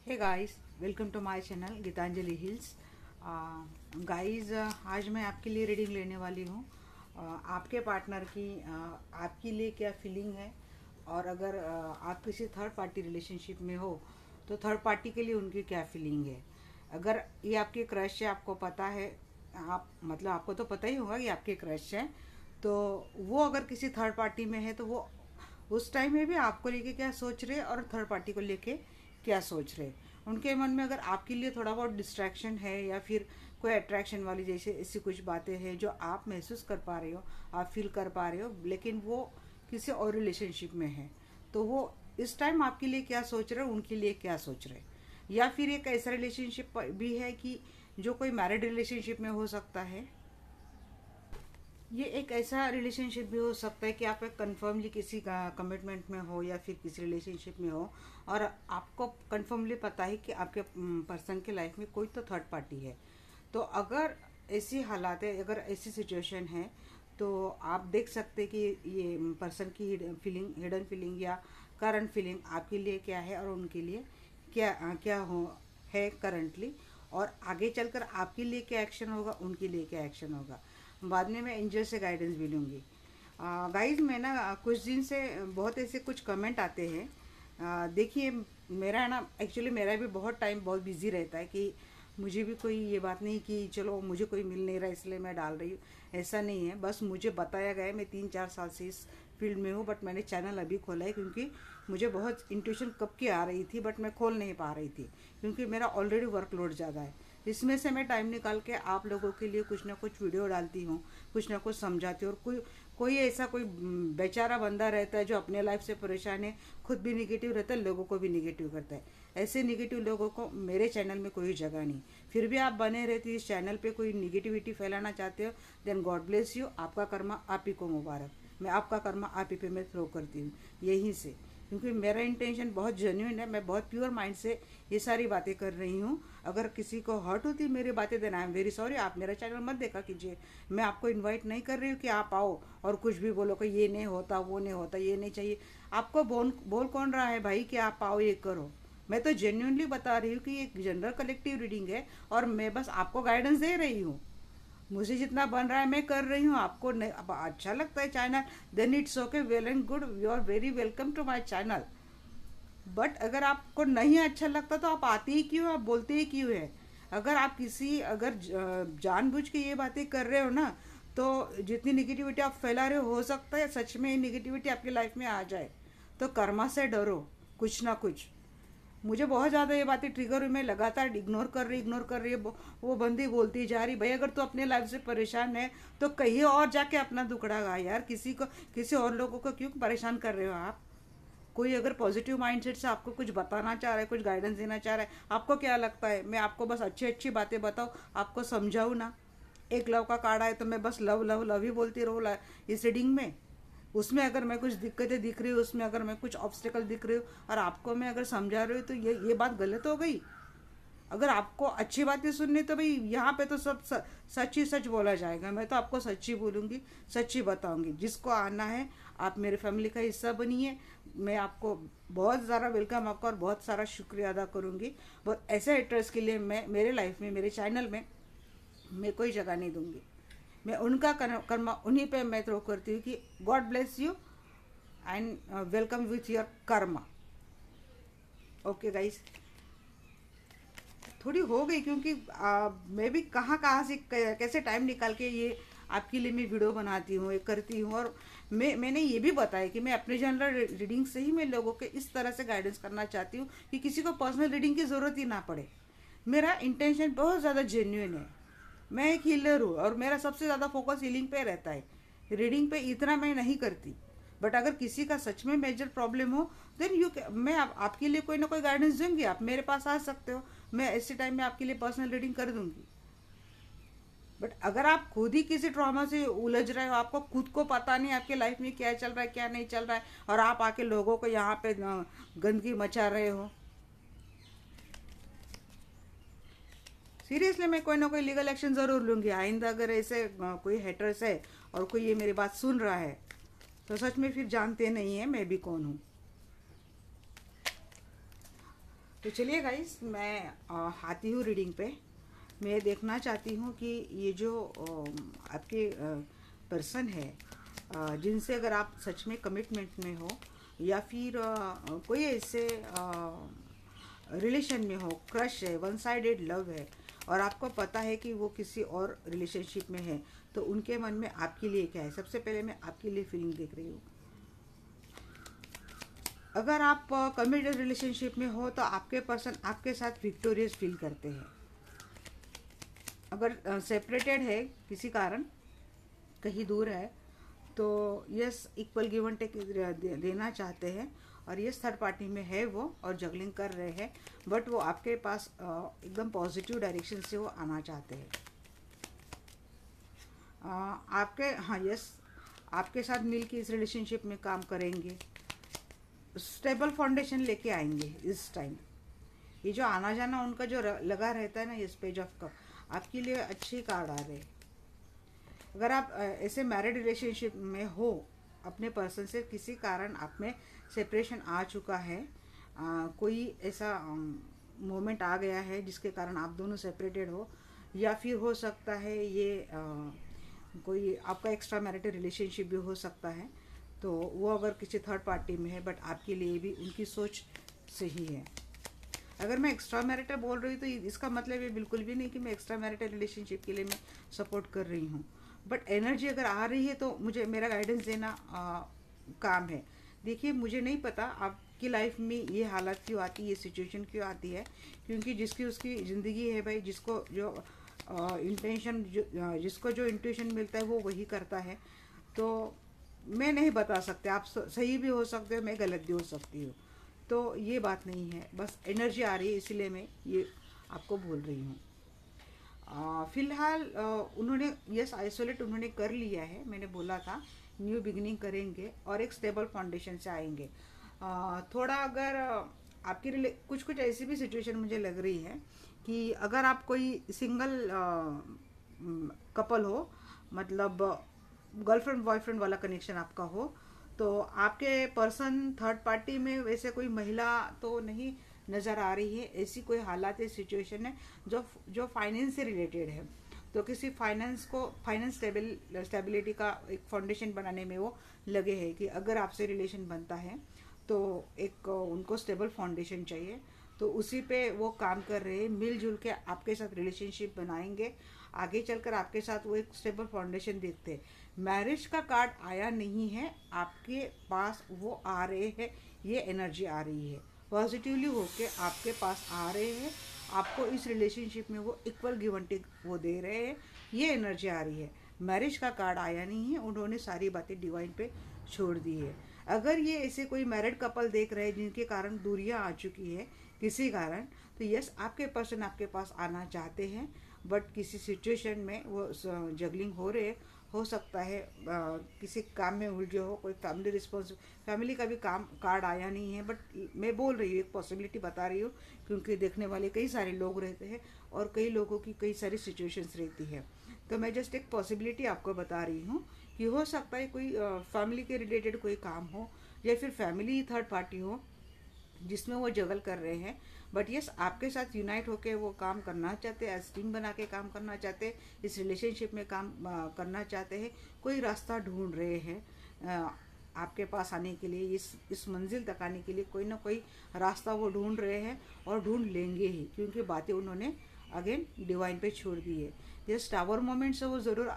Hey guys, welcome to my channel Gitanjali hills. Guys, आज मैं आपके लिए रीडिंग लेने वाली हूँ। आपके पार्टनर की आपके लिए क्या फीलिंग है, और अगर आप किसी थर्ड पार्टी रिलेशनशिप में हो तो थर्ड पार्टी के लिए उनकी क्या फीलिंग है। अगर ये आपके क्रश है, आपको पता है, आप मतलब आपको तो पता ही होगा कि आपके क्रश है, तो वो अगर किसी थर्ड पार्टी में है तो वो उस टाइम में भी आपको लेके क्या सोच रहे और थर्ड पार्टी को लेके क्या सोच रहे। उनके मन में अगर आपके लिए थोड़ा बहुत डिस्ट्रैक्शन है या फिर कोई अट्रैक्शन वाली जैसे ऐसी कुछ बातें हैं जो आप महसूस कर पा रहे हो, आप फील कर पा रहे हो, लेकिन वो किसी और रिलेशनशिप में है, तो वो इस टाइम आपके लिए क्या सोच रहे हैं, उनके लिए क्या सोच रहे हैं। या फिर एक ऐसा रिलेशनशिप भी है कि जो कोई मैरिड रिलेशनशिप में हो सकता है। ये एक ऐसा रिलेशनशिप भी हो सकता है कि आप एक कन्फर्मली किसी का कमिटमेंट में हो या फिर किसी रिलेशनशिप में हो, और आपको कन्फर्मली पता है कि आपके पर्सन के लाइफ में कोई तो थर्ड पार्टी है। तो अगर ऐसी हालात है, अगर ऐसी सिचुएशन है, तो आप देख सकते कि ये पर्सन की हिडन फीलिंग या करंट फीलिंग आपके लिए क्या है और उनके लिए क्या क्या हो है करंटली, और आगे चलकर आपके लिए क्या एक्शन होगा, उनके लिए क्या एक्शन होगा। बाद में मैं एंजल से गाइडेंस भी लूँगी। गाइज, मैं ना कुछ दिन से बहुत ऐसे कुछ कमेंट आते हैं। देखिए, मेरा ना एक्चुअली मेरा भी बहुत टाइम बहुत बिजी रहता है कि मुझे भी कोई ये बात नहीं कि चलो मुझे कोई मिल नहीं रहा इसलिए मैं डाल रही हूँ, ऐसा नहीं है। बस मुझे बताया गया है, मैं 3-4 साल से इस फील्ड में हूँ, बट मैंने चैनल अभी खोला है क्योंकि मुझे बहुत इंट्यूशन कब की आ रही थी, बट मैं खोल नहीं पा रही थी क्योंकि मेरा ऑलरेडी वर्कलोड ज़्यादा है। इसमें से मैं टाइम निकाल के आप लोगों के लिए कुछ ना कुछ वीडियो डालती हूँ, कुछ ना कुछ समझाती हूँ। और कोई ऐसा कोई बेचारा बंदा रहता है जो अपने लाइफ से परेशान है, खुद भी निगेटिव रहता है, लोगों को भी निगेटिव करता है। ऐसे निगेटिव लोगों को मेरे चैनल में कोई जगह नहीं। फिर भी आप बने रहती इस चैनल पे कोई निगेटिविटी फैलाना चाहते हो, देन गॉड ब्लेस यू। आपका कर्मा आप ही को मुबारक। मैं आपका कर्मा आप ही पे मैं थ्रो करती हूँ यहीं से, क्योंकि मेरा इंटेंशन बहुत जेन्युइन है। मैं बहुत प्योर माइंड से ये सारी बातें कर रही हूँ। अगर किसी को हर्ट होती है मेरी बातें, देना आई एम वेरी सॉरी। आप मेरा चैनल मत देखा कीजिए। मैं आपको इनवाइट नहीं कर रही हूँ कि आप आओ और कुछ भी बोलो कि ये नहीं होता, वो नहीं होता, ये नहीं चाहिए। आपको बोल कौन रहा है भाई कि आप आओ ये करो। मैं तो जेन्युइनली बता रही हूँ कि ये जनरल कलेक्टिव रीडिंग है और मैं बस आपको गाइडेंस दे रही हूँ। मुझे जितना बन रहा है मैं कर रही हूँ। आपको नहीं, अब अच्छा लगता है channel, then it's okay, well and good, you are very welcome to my channel. But अगर आपको नहीं अच्छा लगता तो आप आते ही क्यों, आप बोलते ही क्यों है। अगर आप किसी अगर जानबूझ के ये बातें कर रहे हो ना, तो जितनी निगेटिविटी आप फैला रहे हो सकता है सच में ये निगेटिविटी आपकी लाइफ में आ जाए। तो कर्मा से डरो कुछ ना कुछ। मुझे बहुत ज़्यादा ये बातें ट्रिगर हुई, मैं लगातार इग्नोर कर रही है। वो बंदी बोलती जा रही, भाई अगर तू अपने लाइफ से परेशान है तो कहीं और जाके अपना दुखड़ा गा यार। किसी और लोगों को क्यों परेशान कर रहे हो आप। कोई अगर पॉजिटिव माइंडसेट से आपको कुछ बताना चाह रहा है, कुछ गाइडेंस देना चाह रहा है, आपको क्या लगता है मैं आपको बस अच्छी अच्छी बातें बताऊँ, आपको समझाऊँ ना। एक लव का कार्ड है तो मैं बस लव लव लव ही बोलती रहूँ इस रीडिंग में। उसमें अगर मैं कुछ दिक्कतें दिख रही हूँ, उसमें अगर मैं कुछ ऑब्स्टिकल दिख रही हूँ और आपको मैं अगर समझा रही हूँ, तो ये बात गलत हो गई। अगर आपको अच्छी बातें सुननी तो भाई यहाँ पे तो सब सच ही सच बोला जाएगा। मैं तो आपको सच्ची बोलूँगी, सच्ची बताऊँगी। जिसको आना है आप मेरे फैमिली का हिस्सा बनिए। मैं आपको बहुत ज़्यादा वेलकम आपका और बहुत सारा शुक्रिया अदा करूँगी। बहुत ऐसे एक्टर्स के लिए मैं मेरे लाइफ में, मेरे चैनल में मैं कोई जगह नहीं दूँगी। मैं उनका कर्मा उन्हीं पे मैं थ्रो करती हूँ कि God bless you and welcome with your Karma. Okay guys, थोड़ी हो गई क्योंकि मैं भी कहाँ से कैसे टाइम निकाल के ये आपके लिए मैं वीडियो बनाती हूँ, ये करती हूँ। और मैंने ये भी बताया कि मैं अपने जनरल रीडिंग से ही मैं लोगों के इस तरह से गाइडेंस करना चाहती हूँ कि किसी को पर्सनल रीडिंग की ज़रूरत ही ना पड़े। मेरा इंटेंशन बहुत ज़्यादा जेन्युइन है। मैं एक हीलर हूँ और मेरा सबसे ज़्यादा फोकस हीलिंग पे रहता है। रीडिंग पे इतना मैं नहीं करती। बट अगर किसी का सच में मेजर प्रॉब्लम हो, देन मैं आपके लिए कोई ना कोई गाइडेंस दूंगी। आप मेरे पास आ सकते हो, मैं ऐसे टाइम में आपके लिए पर्सनल रीडिंग कर दूंगी। बट अगर आप खुद ही किसी ट्रॉमा से उलझ रहे हो, आपको खुद को पता नहीं आपके लाइफ में क्या चल रहा है क्या नहीं चल रहा है, और आप आके लोगों को यहाँ पे गंदगी मचा रहे हो, सीरियसली मैं कोई ना कोई लीगल एक्शन ज़रूर लूँगी आइंदा। अगर ऐसे कोई हेटर्स है और कोई ये मेरी बात सुन रहा है तो सच में फिर जानते नहीं है मैं भी कौन हूँ। तो चलिए गाइस, मैं आती हूँ रीडिंग पे। मैं देखना चाहती हूँ कि ये जो आपके पर्सन है, जिनसे अगर आप सच में कमिटमेंट में हो या फिर कोई ऐसे रिलेशन में हो, क्रश है, वन साइडेड लव है और आपको पता है कि वो किसी और रिलेशनशिप में है, तो उनके मन में आपके लिए क्या है। सबसे पहले मैं आपके लिए फीलिंग देख रही हूँ। अगर आप कमिटेड रिलेशनशिप में हो तो आपके पर्सन आपके साथ विक्टोरियस फील करते हैं। अगर सेपरेटेड है किसी कारण, कहीं दूर है, तो yes equal give and take देना चाहते हैं और यस थर्ड पार्टी में है वो और जगलिंग कर रहे हैं, बट वो आपके पास एकदम पॉजिटिव डायरेक्शन से वो आना चाहते हैं। आपके हाँ यस आपके साथ मिल के इस रिलेशनशिप में काम करेंगे, स्टेबल फाउंडेशन लेके आएंगे इस टाइम। ये जो आना जाना उनका जो लगा रहता है ना, इस पेज ऑफ कप आपके लिए अच्छी कार्ड आ रहे। अगर आप ऐसे मैरिड रिलेशनशिप में हो, अपने पर्सन से किसी कारण आप में सेपरेशन आ चुका है, कोई ऐसा मोमेंट आ गया है जिसके कारण आप दोनों सेपरेटेड हो, या फिर हो सकता है ये कोई आपका एक्स्ट्रा मैरिटल रिलेशनशिप भी हो सकता है, तो वो अगर किसी थर्ड पार्टी में है, बट आपके लिए भी उनकी सोच सही है। अगर मैं एक्स्ट्रा मैरिटल बोल रही हूँ तो इसका मतलब ये बिल्कुल भी नहीं कि मैं एक्स्ट्रा मैरिटल रिलेशनशिप के लिए मैं सपोर्ट कर रही हूँ, बट एनर्जी अगर आ रही है तो मुझे मेरा गाइडेंस देना काम है। देखिए, मुझे नहीं पता आपकी लाइफ में ये हालत क्यों आती है, ये सिचुएशन क्यों आती है, क्योंकि जिसकी उसकी ज़िंदगी है भाई, जिसको जो इंटेंशन जिसको जो इंट्यूशन मिलता है वो वही करता है। तो मैं नहीं बता सकते, आप सही भी हो सकते हो, मैं गलत भी हो सकती हूँ, तो ये बात नहीं है, बस एनर्जी आ रही है इसलिए मैं ये आपको बोल रही हूँ। फिलहाल उन्होंने यस आइसोलेट उन्होंने कर लिया है, मैंने बोला था न्यू बिगिनिंग करेंगे और एक स्टेबल फाउंडेशन से आएंगे। थोड़ा अगर आपकी कुछ कुछ ऐसी भी सिचुएशन मुझे लग रही है कि अगर आप कोई सिंगल कपल हो, मतलब गर्लफ्रेंड बॉयफ्रेंड वाला कनेक्शन आपका हो, तो आपके पर्सन थर्ड पार्टी में वैसे कोई महिला तो नहीं नज़र आ रही है। ऐसी कोई हालात है, सिचुएशन है जो फाइनेंस से रिलेटेड है, तो किसी फाइनेंस स्टेबिलिटी का एक फाउंडेशन बनाने में वो लगे हैं कि अगर आपसे रिलेशन बनता है तो एक उनको स्टेबल फाउंडेशन चाहिए, तो उसी पे वो काम कर रहे हैं। मिलजुल के आपके साथ रिलेशनशिप बनाएंगे, आगे चलकर आपके साथ वो एक स्टेबल फाउंडेशन देखते हैं। मैरिज का कार्ड आया नहीं है आपके पास, वो आ रहे हैं, ये एनर्जी आ रही है, पॉजिटिवली होके आपके पास आ रहे हैं, आपको इस रिलेशनशिप में वो इक्वल गिव एंड टेक वो दे रहे हैं, ये एनर्जी आ रही है। मैरिज का कार्ड आया नहीं है, उन्होंने सारी बातें डिवाइन पे छोड़ दी है। अगर ये ऐसे कोई मैरिड कपल देख रहे हैं जिनके कारण दूरियां आ चुकी है किसी कारण, तो यस आपके पर्सन आपके पास आना चाहते हैं, बट किसी सिचुएशन में वो जगलिंग हो रहे, हो सकता है किसी काम में उलझे हो, कोई फैमिली का भी काम कार्ड आया नहीं है, बट मैं बोल रही हूँ, एक पॉसिबिलिटी बता रही हूँ, क्योंकि देखने वाले कई सारे लोग रहते हैं और कई लोगों की कई सारी सिचुएशंस रहती है, तो मैं जस्ट एक पॉसिबिलिटी आपको बता रही हूँ कि हो सकता है कोई फैमिली के रिलेटेड कोई काम हो या फिर फैमिली थर्ड पार्टी हो जिसमें वो जगल कर रहे हैं, बट यस आपके साथ यूनाइट होके वो काम करना चाहते हैं, एज टीम बना के काम करना चाहते हैं, इस रिलेशनशिप में काम करना चाहते हैं, कोई रास्ता ढूंढ रहे हैं आपके पास आने के लिए, इस मंजिल तक आने के लिए कोई ना कोई रास्ता वो ढूंढ रहे हैं और ढूंढ लेंगे ही, क्योंकि बातें उन्होंने अगेन डिवाइन पे छोड़ दी है। यस टावर मोमेंट से वो ज़रूर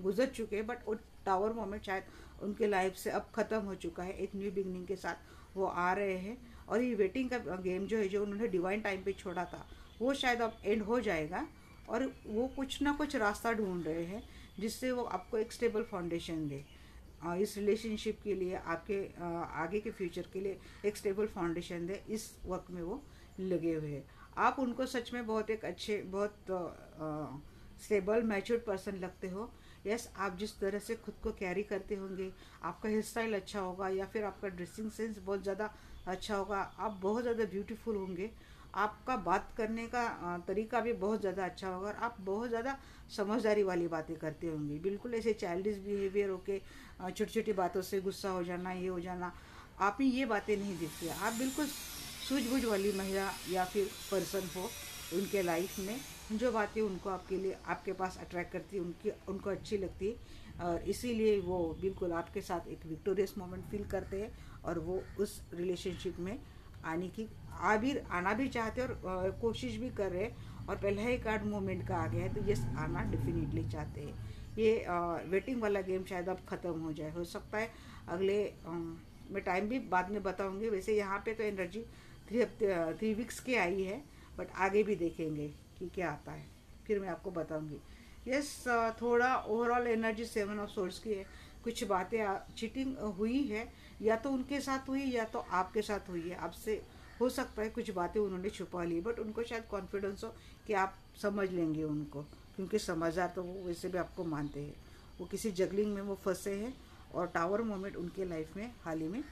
गुजर चुके हैं, बट वो टावर मोमेंट शायद उनके लाइफ से अब ख़त्म हो चुका है, एक न्यू बिगनिंग के साथ वो आ रहे हैं, और ये वेटिंग का गेम जो है, जो उन्होंने डिवाइन टाइम पे छोड़ा था, वो शायद अब एंड हो जाएगा और वो कुछ ना कुछ रास्ता ढूंढ रहे हैं जिससे वो आपको एक स्टेबल फाउंडेशन दे, इस रिलेशनशिप के लिए, आपके आगे के फ्यूचर के लिए एक स्टेबल फाउंडेशन दे। इस वक्त में वो लगे हुए हैं। आप उनको सच में बहुत एक अच्छे, बहुत स्टेबल मैच्योर्ड पर्सन लगते हो। यस आप जिस तरह से खुद को कैरी करते होंगे, आपका हेयर स्टाइल अच्छा होगा या फिर आपका ड्रेसिंग सेंस बहुत ज़्यादा अच्छा होगा, आप बहुत ज़्यादा ब्यूटीफुल होंगे, आपका बात करने का तरीका भी बहुत ज़्यादा अच्छा होगा और आप बहुत ज़्यादा समझदारी वाली बातें करते होंगे। बिल्कुल ऐसे चाइल्डिश बिहेवियर होके छोटी छोटी बातों से गुस्सा हो जाना, ये हो जाना, आप में ये बातें नहीं दिखती है। आप बिल्कुल सूझबूझ वाली महिला या फिर पर्सन हो उनके लाइफ में, जो बातें उनको आपके लिए आपके पास अट्रैक्ट करती है, उनको अच्छी लगती है, और इसीलिए वो बिल्कुल आपके साथ एक विक्टोरियस मोमेंट फील करते हैं, और वो उस रिलेशनशिप में आना भी चाहते हैं, और कोशिश भी कर रहे हैं, और पहला ही कार्ड मोमेंट का आ गया है, तो यस, आना डेफिनेटली चाहते हैं। ये वेटिंग वाला गेम शायद अब ख़त्म हो जाए, हो सकता है अगले मैं टाइम भी बाद में बताऊंगी। वैसे यहाँ पे तो एनर्जी 3 वीक्स की आई है, बट आगे भी देखेंगे कि क्या आता है, फिर मैं आपको बताऊंगी। यस, थोड़ा ओवरऑल एनर्जी 7 ऑफ सोर्स की है। कुछ बातें चीटिंग हुई है, या तो उनके साथ हुई या तो आपके साथ हुई है। आपसे हो सकता है कुछ बातें उन्होंने छुपा ली, बट उनको शायद कॉन्फिडेंस हो कि आप समझ लेंगे उनको, क्योंकि समझदार तो वो वैसे भी आपको मानते हैं। वो किसी जगलिंग में वो फंसे हैं, और टावर मोमेंट उनके लाइफ में हाल ही में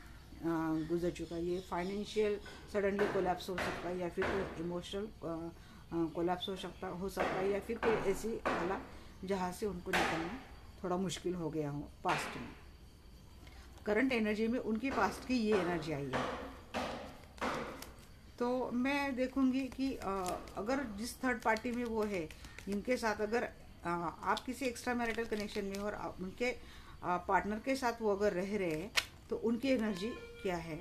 गुजर चुका है। ये फाइनेंशियल सडनली कोलैप्स हो सकता है, या फिर कोई इमोशनल कोलैप्स हो सकता है, या फिर कोई ऐसी हालत जहाँ से उनको निकलना थोड़ा मुश्किल हो गया हो पास्ट में। करंट एनर्जी में उनकी पास्ट की ये एनर्जी आई है। तो मैं देखूंगी कि अगर जिस थर्ड पार्टी में वो है, जिनके साथ अगर आप किसी एक्स्ट्रा मैरिटल कनेक्शन में हो और उनके पार्टनर के साथ वो अगर रह रहे हैं, तो उनकी एनर्जी क्या है।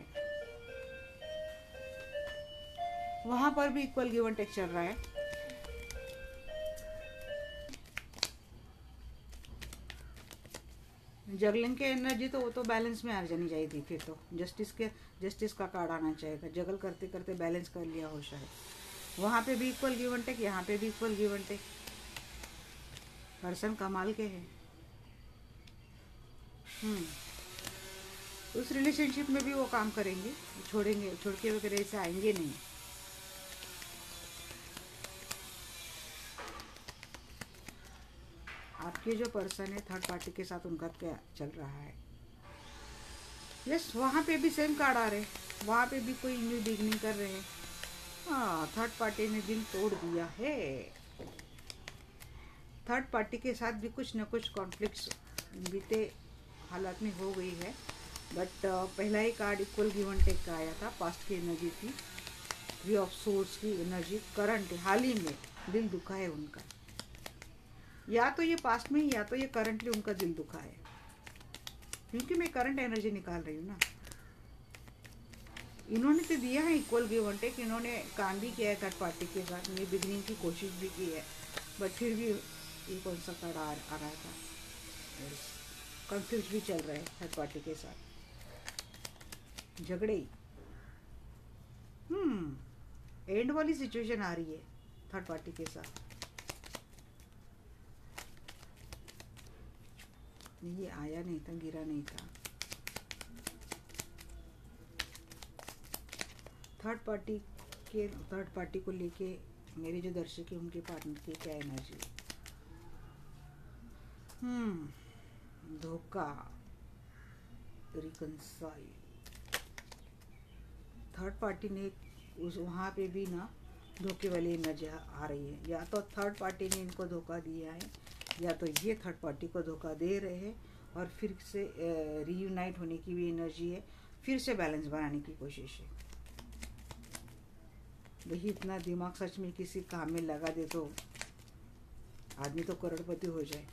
वहां पर भी इक्वल गिव एंड टेक चल रहा है। जगलिंग के एनर्जी तो वो तो बैलेंस में आ जानी चाहिए थी, फिर तो जस्टिस का कार्ड आना चाहिए था। जगल करते करते बैलेंस कर लिया हो शायद। वहाँ पे भी इक्वल गिव एंड टेक, यहाँ पे भी equal give and take. Person कमाल के हैं। उस रिलेशनशिप में भी वो काम करेंगे, छोड़ के वगैरह ऐसे आएंगे नहीं। आपके जो पर्सन है थर्ड पार्टी के साथ उनका क्या चल रहा है। यस, वहाँ पे भी सेम कार्ड आ रहे हैं, वहाँ पे भी कोई न्यू बिगनिंग कर रहे हैं। हाँ, थर्ड पार्टी ने दिल तोड़ दिया है। थर्ड पार्टी के साथ भी कुछ न कुछ कॉन्फ्लिक्ट्स बीते हालात में हो गई है, बट पहला ही card equal give and take का आया था। पास्ट की एनर्जी थी, 3 ऑफ सोर्स की एनर्जी। करंट हाल ही में दिल दुखा है उनका, या तो ये पास्ट में या तो ये करंटली उनका दिल दुखा है, क्योंकि मैं करंट एनर्जी निकाल रही हूँ ना। इन्होंने तो दिया है इक्वल गिव एंड टेक, इन्होंने काम भी किया है थर्ड पार्टी के साथ, ये बिगनिंग की कोशिश भी की है, बट फिर भी ये कौन सा कार्ड आ रहा था। कॉन्फ्लिक्ट भी चल रहा है थर्ड पार्टी के साथ, झगड़े। एंड वाली सिचुएशन आ रही है थर्ड पार्टी के साथ। ये आया नहीं था, गिरा नहीं था। थर्ड पार्टी को लेके मेरे जो दर्शक है उनके पार्टनर की क्या एनर्जी है। धोखा, रिकंसाइल। थर्ड पार्टी ने वहाँ पे भी ना धोखे वाली एनर्जी आ रही है। या तो थर्ड पार्टी ने इनको धोखा दिया है, या तो ये थर्ड पार्टी को धोखा दे रहे हैं, और फिर से रीयूनाइट होने की भी एनर्जी है, फिर से बैलेंस बनाने की कोशिश है। वही इतना दिमाग सच में किसी काम में लगा दे तो आदमी तो करोड़पति हो जाए।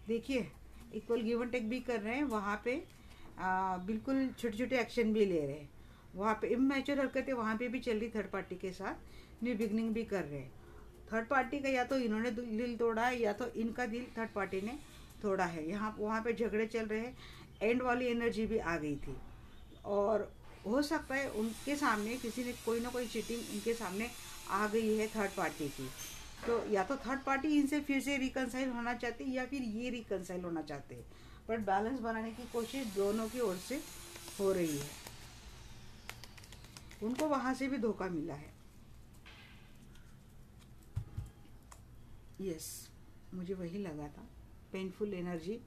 देखिए, इक्वल गिव एंड टेक भी कर रहे हैं, वहाँ पे बिल्कुल छोटे छोटे एक्शन भी ले रहे हैं। वहाँ पे इमैच्योर हरकतें वहाँ पे भी चल रही थर्ड पार्टी के साथ, न्यू बिगनिंग भी कर रहे हैं। थर्ड पार्टी का या तो इन्होंने दिल तोड़ा है, या तो इनका दिल थर्ड पार्टी ने तोड़ा है। वहाँ पे झगड़े चल रहे हैं, एंड वाली एनर्जी भी आ गई थी, और हो सकता है उनके सामने किसी ने कोई ना कोई चीटिंग उनके सामने आ गई है थर्ड पार्टी की। तो या तो थर्ड पार्टी इनसे फिर से रिकंसाइल होना चाहती है, या फिर ये रिकंसाइल होना चाहते हैं, बट बैलेंस बनाने की कोशिश दोनों की ओर से हो रही है। उनको वहाँ से भी धोखा मिला है। यस, मुझे वही लगा था। पेनफुल एनर्जी,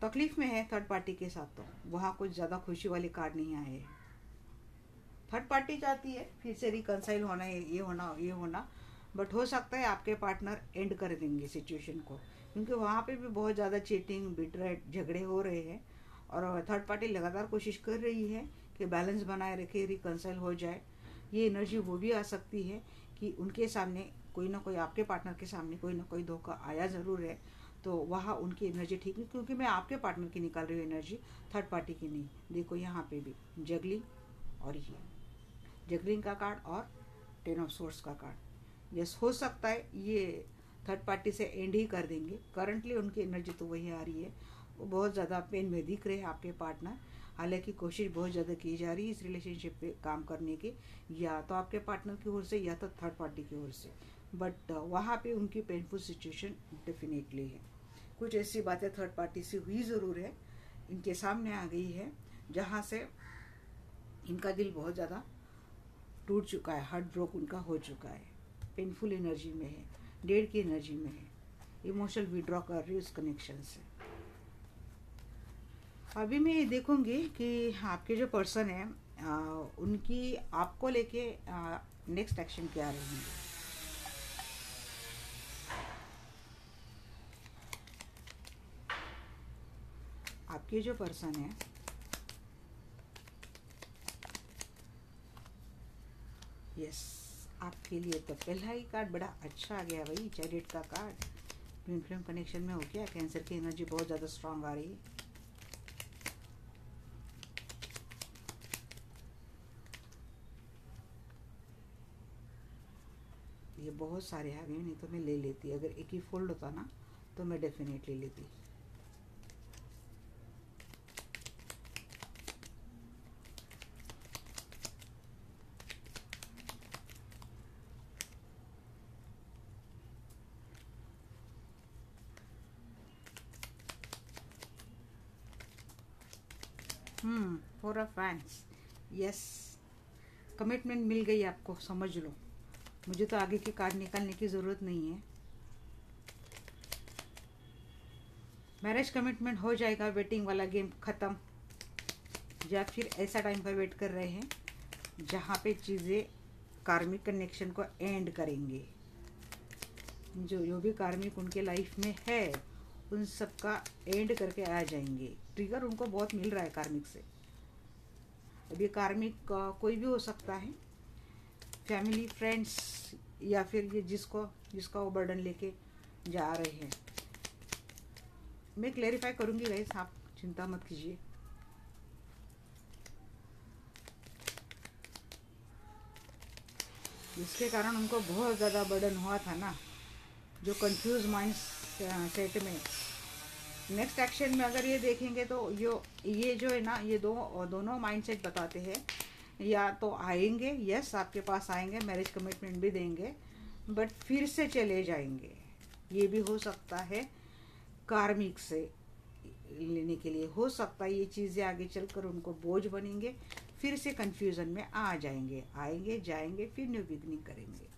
तकलीफ में है थर्ड पार्टी के साथ, तो वहाँ कुछ ज़्यादा खुशी वाले कार्ड नहीं आए। थर्ड पार्टी चाहती है फिर से रिकंसाइल होना है, ये होना, बट हो सकता है आपके पार्टनर एंड कर देंगे सिचुएशन को, क्योंकि वहाँ पे भी बहुत ज़्यादा चीटिंग, बिटरेट, झगड़े हो रहे हैं और थर्ड पार्टी लगातार कोशिश कर रही है कि बैलेंस बनाए रखे, रिकंसाइल हो जाए। ये एनर्जी वो भी आ सकती है कि उनके सामने कोई ना कोई, आपके पार्टनर के सामने कोई ना कोई धोखा आया ज़रूर है, तो वहाँ उनकी एनर्जी ठीक नहीं, क्योंकि मैं आपके पार्टनर की निकाल रही हूँ एनर्जी, थर्ड पार्टी की नहीं। देखो यहाँ पे भी जगलिंग, और ये जगलिंग का कार्ड और 10 ऑफ सोर्स का कार्ड। यस, हो सकता है ये थर्ड पार्टी से एंड ही कर देंगे। करंटली उनकी एनर्जी तो वही आ रही है, वो बहुत ज़्यादा पेन में दिख रहे हैं आपके पार्टनर। हालांकि कोशिश बहुत ज़्यादा की जा रही है इस रिलेशनशिप पे काम करने की, या तो आपके पार्टनर की ओर से या तो थर्ड पार्टी की ओर से, बट वहाँ पे उनकी पेनफुल सिचुएशन डेफिनेटली है। कुछ ऐसी बातें थर्ड पार्टी से हुई ज़रूर है, इनके सामने आ गई है, जहाँ से इनका दिल बहुत ज़्यादा टूट चुका है, हार्ट ब्रोक उनका हो चुका है, पेनफुल एनर्जी में है, डेड की एनर्जी में है, इमोशनल विड्रॉ कर रही है उस कनेक्शन से। अभी मैं ये देखूंगी कि आपके जो पर्सन है उनकी आपको लेके नेक्स्ट एक्शन क्या रहेंगे। आपके जो पर्सन है यस, आपके लिए तो पहला ही कार्ड बड़ा अच्छा आ गया भाई, चैरियट का कार्ड। ट्विन फ्लेम कनेक्शन में हो गया, कैंसर की एनर्जी बहुत ज़्यादा स्ट्रांग आ रही है। ये बहुत सारे आ गए, नहीं तो मैं ले लेती, अगर एक ही फोल्ड होता ना तो मैं डेफिनेटली लेती। For a fans, yes, commitment मिल गई आपको, समझ लो। मुझे तो आगे के कार्ड निकालने की ज़रूरत नहीं है। मैरिज कमिटमेंट हो जाएगा, वेटिंग वाला गेम ख़त्म, या फिर ऐसा टाइम पर वेट कर रहे हैं जहाँ पे चीज़ें कार्मिक कनेक्शन को एंड करेंगे। जो भी कार्मिक उनके लाइफ में है उन सब का एंड करके आ जाएंगे। ट्रिगर उनको बहुत मिल रहा है कार्मिक से। अभी कार्मिक कोई भी हो सकता है, फैमिली, फ्रेंड्स, या फिर ये जिसका वो बर्डन लेके जा रहे हैं। मैं क्लेरिफाई करूँगी गाइस, आप चिंता मत कीजिए। जिसके कारण उनको बहुत ज़्यादा बर्डन हुआ था ना, जो कंफ्यूज माइंड सेट में, नेक्स्ट एक्शन में अगर ये देखेंगे तो ये जो है ना, ये दोनों माइंडसेट बताते हैं, या तो आएंगे, यस आपके पास आएंगे, मैरिज कमिटमेंट भी देंगे, बट फिर से चले जाएंगे। ये भी हो सकता है कार्मिक से लेने के लिए, हो सकता है ये चीज़ें आगे चलकर उनको बोझ बनेंगे, फिर से कंफ्यूजन में आ जाएंगे, आएंगे जाएंगे, फिर न्यू बिगनिंग करेंगे।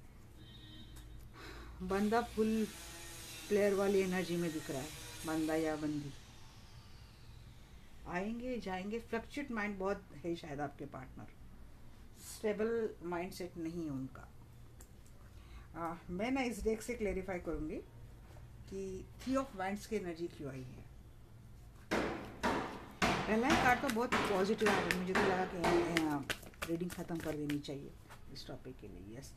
बंदा फुल प्लेयर वाली एनर्जी में दिख रहा है, बंदा या बंदी आएंगे जाएंगे, फ्लक्चुएट माइंड बहुत है शायद आपके पार्टनर, स्टेबल माइंडसेट नहीं है उनका। मैं ना इस डेक से क्लेरिफाई करूँगी कि 3 ऑफ वांड्स की एनर्जी क्यों आई है। पहला कार्ड तो बहुत पॉजिटिव आ रहा है, मुझे तो लगा कि रीडिंग ख़त्म कर देनी चाहिए इस टॉपिक के लिए। यस,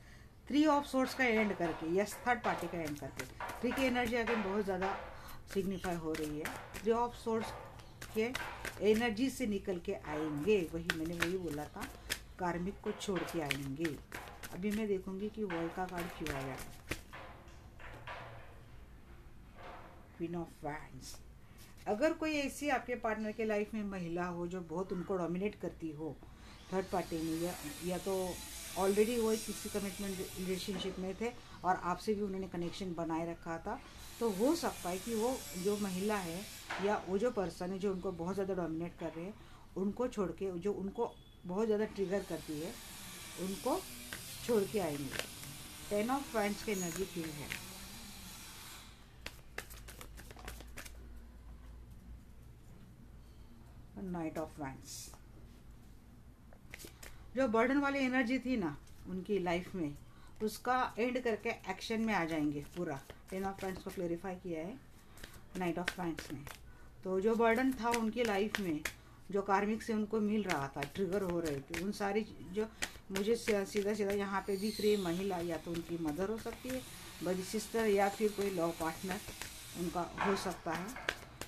3 ऑफ सोर्स का एंड करके, यस थर्ड पार्टी का एंड करके 3 की एनर्जी अगेन बहुत ज़्यादा सिग्निफाई हो रही है। 3 ऑफ सोर्स के एनर्जी से निकल के आएंगे, मैंने वही बोला था, कार्मिक को छोड़ के आएंगे। अभी मैं देखूंगी कि वर्ल्ड का कार्ड क्यों आया। क्वीन ऑफ वैंड्स, अगर कोई ऐसी आपके पार्टनर के लाइफ में महिला हो जो बहुत उनको डोमिनेट करती हो थर्ड पार्टी में, या तो ऑलरेडी वो किसी कमिटमेंट रिलेशनशिप में थे और आपसे भी उन्होंने कनेक्शन बनाए रखा था, तो हो सकता है कि वो जो महिला है या वो जो पर्सन है जो उनको बहुत ज़्यादा डोमिनेट कर रहे हैं, उनको छोड़ के, जो उनको बहुत ज़्यादा ट्रिगर करती है, उनको छोड़ के आएंगे। 10 ऑफ वैंड्स की एनर्जी क्यों है। नाइट ऑफ वैंड्स, जो बर्डन वाली एनर्जी थी ना उनकी लाइफ में, उसका एंड करके एक्शन में आ जाएंगे पूरा। 10 ऑफ वैंड्स को क्लेरिफाई किया है। नाइट ऑफ पैंट्स में। तो जो बर्डन था उनकी लाइफ में, जो कार्मिक से उनको मिल रहा था, ट्रिगर हो रहे थे, उन सारी जो मुझे सीधा सीधा यहाँ पे दिख रही महिला, या तो उनकी मदर हो सकती है, बड़ी सिस्टर, या फिर कोई लव पार्टनर उनका हो सकता है,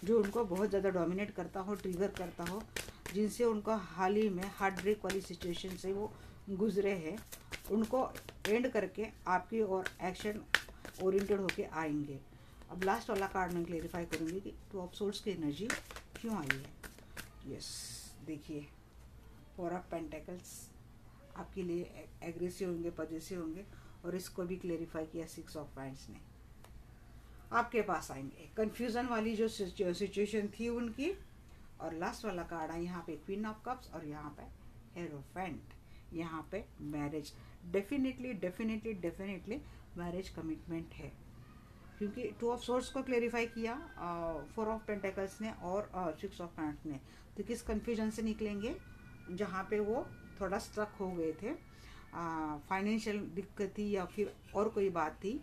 जो उनको बहुत ज़्यादा डोमिनेट करता हो, ट्रिगर करता हो, जिनसे उनका हाल ही में हार्ट ब्रेक वाली सिचुएशन से वो गुजरे हैं। उनको एंड करके आपकी और एक्शन ओरिएंटेड होके आएंगे। अब लास्ट वाला कार्ड मैं क्लेरिफाई करूँगी कि टू ऑफ सोर्ड्स की एनर्जी क्यों आई है। यस, देखिए, फोर ऑफ पेंटेकल्स आपके लिए एग्रेसिव होंगे, पॉजिटिव होंगे, और इसको भी क्लेरिफाई किया सिक्स ऑफ वांड्स ने। आपके पास आएंगे, कंफ्यूजन वाली जो सिचुएशन थी उनकी। और लास्ट वाला कार्ड है यहाँ पे क्वीन ऑफ कप्स, और यहाँ पे हेरोफेंट, यहाँ पे marriage. Definitely definitely definitely marriage commitment है, क्योंकि टू ऑफ सोर्ड्स को क्लेरिफाई किया फोर ऑफ पेंटेकल्स ने और सिक्स ऑफ वांड्स ने। तो किस कंफ्यूजन से निकलेंगे, जहाँ पे वो थोड़ा स्ट्रक हो गए थे, फाइनेंशियल दिक्कत थी या फिर और कोई बात थी,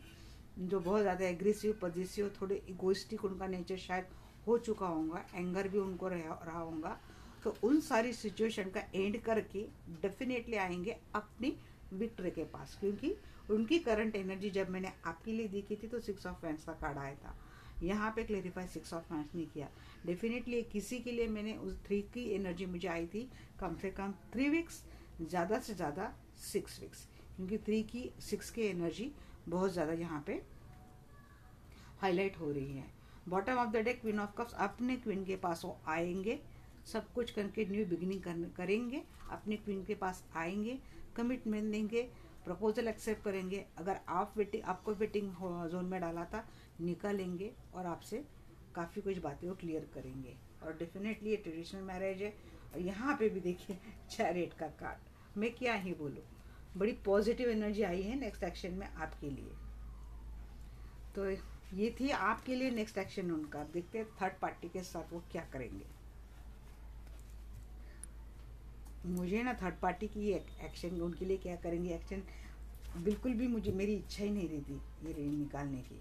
जो बहुत ज़्यादा एग्रेसिव, पॉजिटिव, थोड़े इगोइस्टिक उनका नेचर शायद हो चुका होगा, एंगर भी उनको रहा होगा। तो उन सारी सिचुएशन का एंड करके डेफिनेटली आएंगे अपनी विक्ट्री के पास, क्योंकि उनकी करंट एनर्जी जब मैंने आपके लिए देखी थी तो सिक्स ऑफ वांड्स का कार्ड आया था। यहाँ पे क्लेरिफाई सिक्स ऑफ वांड्स ने किया। डेफिनेटली किसी के लिए मैंने उस 3 की एनर्जी मुझे आई थी कम से कम 3 वीक्स, ज़्यादा से ज़्यादा 6 वीक्स, क्योंकि 3 की 6 की एनर्जी बहुत ज़्यादा यहाँ पे हाईलाइट हो रही है। Bottom of the deck queen of cups, अपने क्वीन के पास वो आएंगे, सब कुछ करके न्यू बिगिनिंग करेंगे, अपने क्वीन के पास आएंगे, कमिटमेंट देंगे, प्रपोजल एक्सेप्ट करेंगे। अगर आपको वेटिंग जोन में डाला था, निकालेंगे और आपसे काफ़ी कुछ बातें वो क्लियर करेंगे। और डेफिनेटली ये ट्रेडिशनल मैरिज है। और यहाँ पे भी देखिए चैरियट का कार्ड, मैं क्या ही बोलूँ, बड़ी पॉजिटिव एनर्जी आई है नेक्स्ट एक्शन में आपके लिए। तो ये थी आपके लिए नेक्स्ट एक्शन उनका। देखते हैं थर्ड पार्टी के साथ वो क्या करेंगे। मुझे ना थर्ड पार्टी की एक्शन उनके लिए क्या करेंगे एक्शन, बिल्कुल भी मुझे, मेरी इच्छा ही नहीं रही थी ये रीडिंग निकालने की।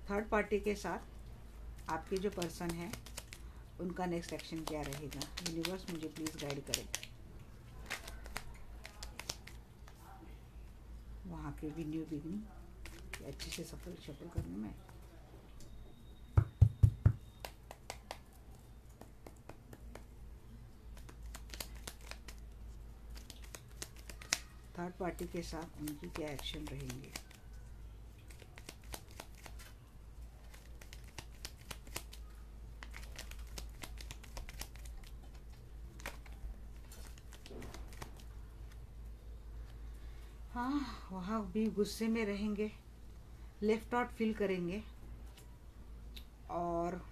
थर्ड पार्टी के साथ आपके जो पर्सन है उनका नेक्स्ट एक्शन क्या रहेगा, यूनिवर्स मुझे प्लीज़ गाइड करें। वहाँ के भी न्यू बिगिनिंग अच्छे से सफल करने में। थर्ड पार्टी के साथ उनकी क्या एक्शन रहेंगे। हाँ, वहाँ भी गुस्से में रहेंगे, लेफ्ट आउट फील करेंगे, और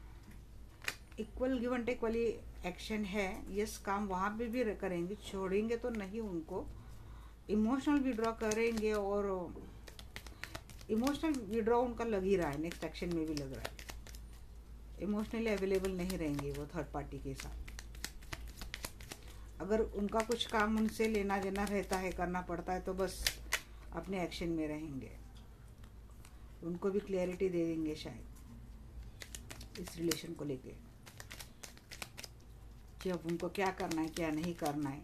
इक्वल गिव एंड टेक वाली एक्शन है। यस, काम वहाँ पे भी करेंगे, छोड़ेंगे तो नहीं उनको, इमोशनल विड्रॉ करेंगे, और इमोशनल विड्रॉ उनका लग ही रहा है, नेक्स्ट एक्शन में भी लग रहा है। इमोशनली अवेलेबल नहीं रहेंगे वो थर्ड पार्टी के साथ। अगर उनका कुछ काम उनसे लेना देना रहता है, करना पड़ता है, तो बस अपने एक्शन में रहेंगे। उनको भी क्लैरिटी दे देंगे शायद इस रिलेशन को लेके, कि अब उनको क्या करना है, क्या नहीं करना है।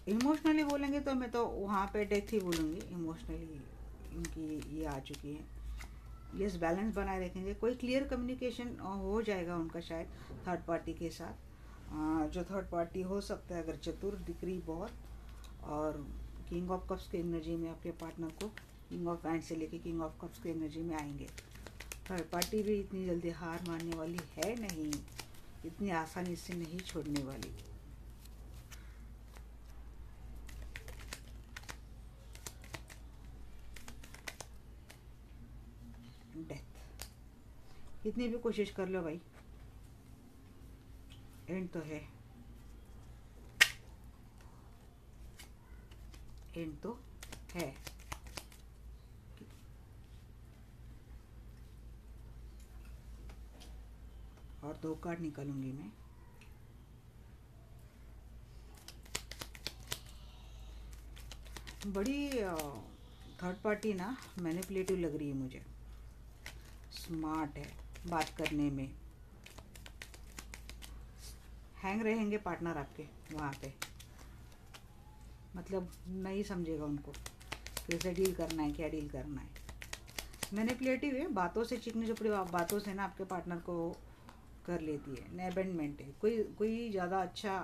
इमोशनली बोलेंगे तो मैं तो वहाँ पे डेथ ही बोलूँगी। इमोशनली इनकी ये आ चुकी है। यस, बैलेंस बनाए रखेंगे, कोई क्लियर कम्युनिकेशन हो जाएगा उनका शायद थर्ड पार्टी के साथ। जो थर्ड पार्टी हो सकता है, अगर चतुर दिख रही बहुत, और किंग ऑफ कप्स की एनर्जी में आपके पार्टनर को किंग ऑफ वांड्स से लेके किंग ऑफ कप्स की एनर्जी में आएंगे। थर्ड पार्टी भी इतनी जल्दी हार मानने वाली है नहीं, इतनी आसानी से नहीं छोड़ने वाली। डेथ, कितनी भी कोशिश कर लो भाई, एंड तो है, एंड तो है। और 2 कार्ड निकालूंगी मैं। बड़ी थर्ड पार्टी ना मैनिपुलेटिव लग रही है मुझे, स्मार्ट है बात करने में, हैंग रहेंगे पार्टनर आपके वहाँ पे, मतलब नहीं समझेगा उनको कैसे डील करना है, क्या डील करना है। मैनिपुलेटिव है, बातों से चिकनी चुपड़ी बातों से ना आपके पार्टनर को कर लेती है। अबेंडमेंट है, कोई ज़्यादा अच्छा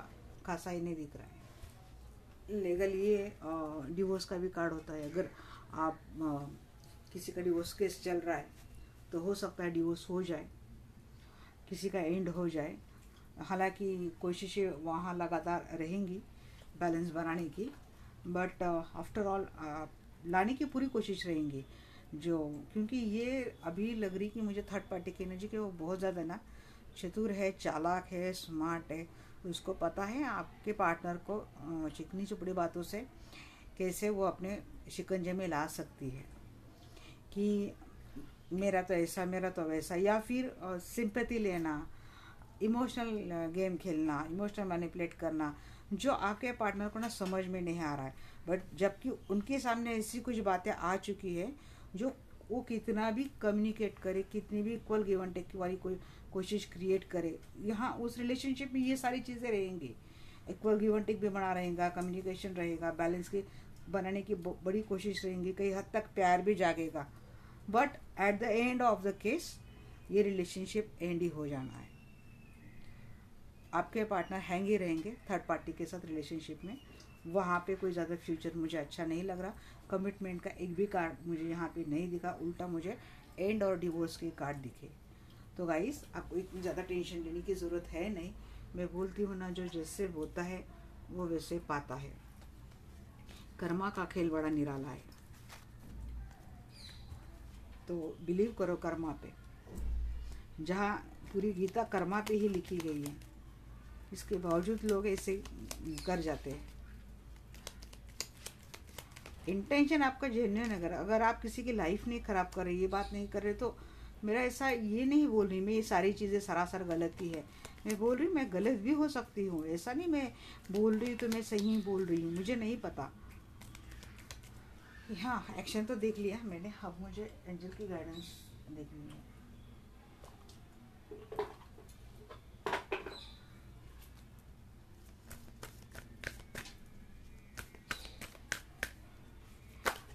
खासा ही नहीं दिख रहा है। लीगल ये डिवोर्स का भी कार्ड होता है। अगर आप किसी का डिवोर्स केस चल रहा है तो हो सकता है डिवोर्स हो जाए, किसी का एंड हो जाए। हालांकि कोशिशें वहाँ लगातार रहेंगी बैलेंस बनाने की, बट आफ्टर ऑल लाने की पूरी कोशिश रहेंगी जो, क्योंकि ये अभी लग रही कि मुझे थर्ड पार्टी की एनर्जी कि वो बहुत ज़्यादा ना चतुर है, चालाक है, स्मार्ट है। उसको पता है आपके पार्टनर को चिकनी चुपड़ी बातों से कैसे वो अपने शिकंजे में ला सकती है कि मेरा तो ऐसा, मेरा तो वैसा, या फिर सिंपैथी लेना, इमोशनल गेम खेलना, इमोशनल मैनिपुलेट करना, जो आपके पार्टनर को ना समझ में नहीं आ रहा है। बट जबकि उनके सामने ऐसी कुछ बातें आ चुकी है जो वो कितना भी कम्युनिकेट करे, कितनी भी इक्वल गिव एंड टेक वाली कोई कोशिश क्रिएट करे, यहाँ उस रिलेशनशिप में ये सारी चीज़ें रहेंगी। इक्वल गिव एंड टेक भी बना रहेगा, कम्युनिकेशन रहेगा, बैलेंस की बनाने की बड़ी कोशिश रहेंगी, कई हद तक प्यार भी जागेगा। But at the end of the case ये रिलेशनशिप एंड ही हो जाना है। आपके पार्टनर हैंग ही रहेंगे थर्ड पार्टी के साथ रिलेशनशिप में। वहाँ पे कोई ज़्यादा फ्यूचर मुझे अच्छा नहीं लग रहा। कमिटमेंट का एक भी कार्ड मुझे यहाँ पे नहीं दिखा, उल्टा मुझे एंड और डिवोर्स के कार्ड दिखे। तो गाइस, आपको इतनी ज़्यादा टेंशन लेने की ज़रूरत है नहीं। मैं बोलती हूँ ना, जो जैसे बोता है वो वैसे पाता है। कर्मा का खेल बड़ा निराला है, तो बिलीव करो कर्मा पे। जहाँ पूरी गीता कर्मा पे ही लिखी गई है, इसके बावजूद लोग ऐसे कर जाते हैं। इंटेंशन आपका जेन्युइन अगर आप किसी की लाइफ नहीं ख़राब कर रहे, ये बात नहीं कर रहे, तो मेरा ऐसा ये नहीं बोल रही मैं ये सारी चीज़ें सरासर गलत ही है। मैं बोल रही मैं गलत भी हो सकती हूँ, ऐसा नहीं मैं बोल रही तो मैं सही बोल रही हूँ, मुझे नहीं पता। हाँ, एक्शन तो देख लिया मैंने, अब मुझे एंजल की गाइडेंस देखनी है।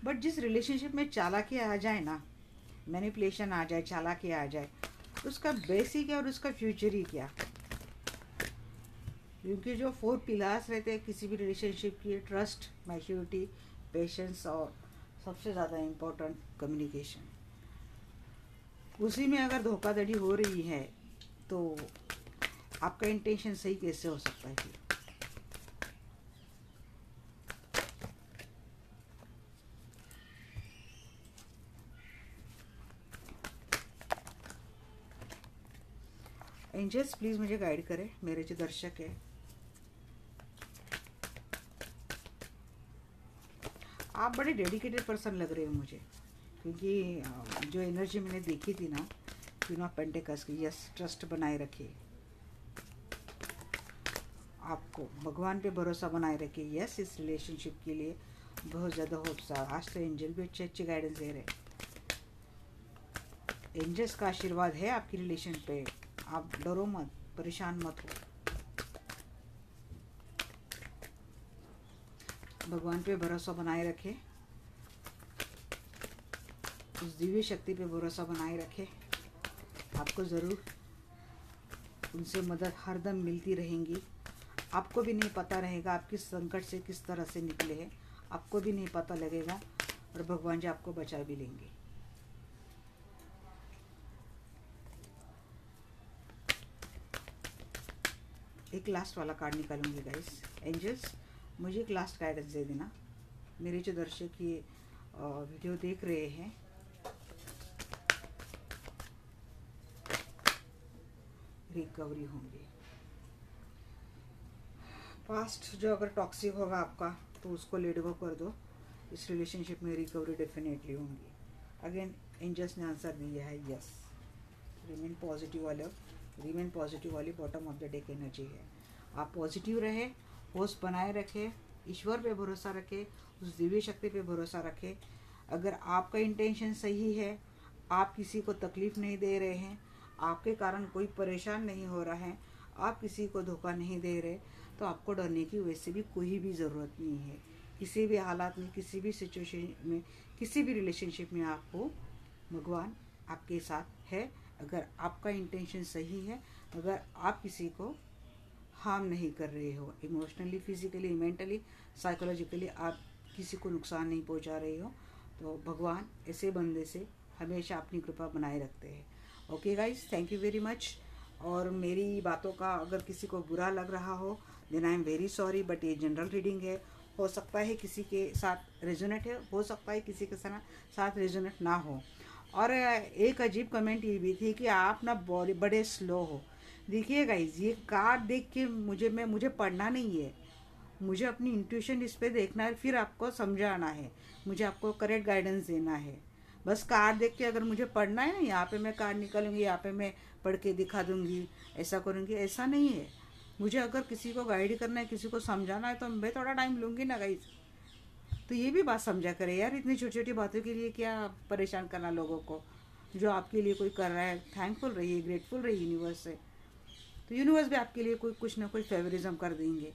बट जिस रिलेशनशिप में चालाकी आ जाए ना, मैनिपुलेशन आ जाए, चालाकी आ जाए, उसका बेसिक है और उसका फ्यूचर ही क्या। क्योंकि जो 4 पिलर्स रहते हैं किसी भी रिलेशनशिप की, ट्रस्ट, मैच्योरिटी, पेशेंस और सबसे ज़्यादा इम्पोर्टेंट कम्युनिकेशन, उसी में अगर धोखाधड़ी हो रही है तो आपका इंटेंशन सही कैसे हो सकता है फिर। एंजल्स प्लीज़ मुझे गाइड करें, मेरे जो दर्शक है। आप बड़े डेडिकेटेड पर्सन लग रहे हो मुझे, क्योंकि जो एनर्जी मैंने देखी थी ना क्वीन ऑफ पेंटिकल्स की, यस, ट्रस्ट बनाए रखिए, आपको भगवान पे भरोसा बनाए रखिए, यस, इस रिलेशनशिप के लिए बहुत ज़्यादा होप्स है। आज तो एंजल भी अच्छे गाइडेंस दे रहे। एंजल्स का आशीर्वाद है आपकी रिलेशन पे, आप डरो मत, परेशान मत हो, भगवान पे भरोसा बनाए रखें, उस दिव्य शक्ति पे भरोसा बनाए रखें। आपको ज़रूर उनसे मदद हरदम मिलती रहेंगी। आपको भी नहीं पता रहेगा आप किस संकट से किस तरह से निकले हैं, आपको भी नहीं पता लगेगा, और भगवान जी आपको बचा भी लेंगे। एक लास्ट वाला कार्ड निकालूंगी गाइस। एंजल्स मुझे एक लास्ट गाइडेंस दे देना। मेरे जो दर्शक ये वीडियो देख रहे हैं, रिकवरी होंगी। पास्ट जो अगर टॉक्सिक होगा आपका तो उसको लेट गो कर दो, इस रिलेशनशिप में रिकवरी डेफिनेटली होंगी। अगेन एंजल्स ने आंसर दिया है यस। रिमेन पॉजिटिव वाली bottom of the deck energy है। आप पॉजिटिव रहे, होश बनाए रखें, ईश्वर पे भरोसा रखें, उस दिव्य शक्ति पे भरोसा रखें। अगर आपका इंटेंशन सही है, आप किसी को तकलीफ़ नहीं दे रहे हैं, आपके कारण कोई परेशान नहीं हो रहा है, आप किसी को धोखा नहीं दे रहे, तो आपको डरने की वैसे भी कोई भी ज़रूरत नहीं है। किसी भी हालात में, किसी भी सिचुएशन में, किसी भी रिलेशनशिप में आपको भगवान आपके साथ है। अगर आपका इंटेंशन सही है, अगर आप किसी को हार्म नहीं कर रहे हो, इमोशनली, फिजिकली, मेंटली, साइकोलॉजिकली आप किसी को नुकसान नहीं पहुंचा रहे हो, तो भगवान ऐसे बंदे से हमेशा अपनी कृपा बनाए रखते हैं। Okay guys, thank you very much. और मेरी बातों का अगर किसी को बुरा लग रहा हो then I am very sorry, but ये जनरल रीडिंग है। हो सकता है किसी के साथ रेजोनेट है, हो सकता है किसी के साथ रेजोनेट ना हो। और एक अजीब कमेंट ये भी थी कि आप ना बड़े स्लो हो। देखिए गाइज, ये कार्ड देख के मुझे पढ़ना नहीं है, मुझे अपनी इंट्यूशन इस पे देखना है, फिर आपको समझाना है, मुझे आपको करेक्ट गाइडेंस देना है। बस कार्ड देख के अगर मुझे पढ़ना है ना, यहाँ पे मैं कार्ड निकालूंगी, यहाँ पे मैं पढ़ के दिखा दूंगी, ऐसा करूंगी, ऐसा नहीं है। मुझे अगर किसी को गाइड करना है, किसी को समझाना है, तो मैं थोड़ा टाइम लूँगी ना गाइज। तो ये भी बात समझा करे यार, इतनी छोटी छोटी बातों के लिए क्या परेशान करना लोगों को। जो आपके लिए कोई कर रहा है, थैंकफुल रहिए, ग्रेटफुल रहिए यूनिवर्स से, तो यूनिवर्स भी आपके लिए कुछ ना कुछ फेवरिज्म कर देंगे।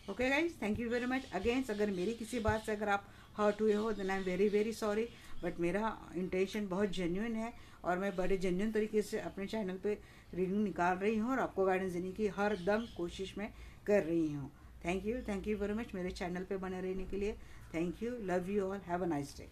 Okay guys, thank you very much against. अगर मेरी किसी बात से अगर आप हर्ट हुए हो then I am very very sorry, but मेरा इंटेंशन बहुत जेन्युइन है और मैं बड़े जेन्युइन तरीके से अपने चैनल पे रीडिंग निकाल रही हूँ और आपको गाइडेंस देने की हर दम कोशिश में कर रही हूँ। थैंक यू वेरी मच मेरे चैनल पे बने रहने के लिए। Thank you, love you all, have a nice day.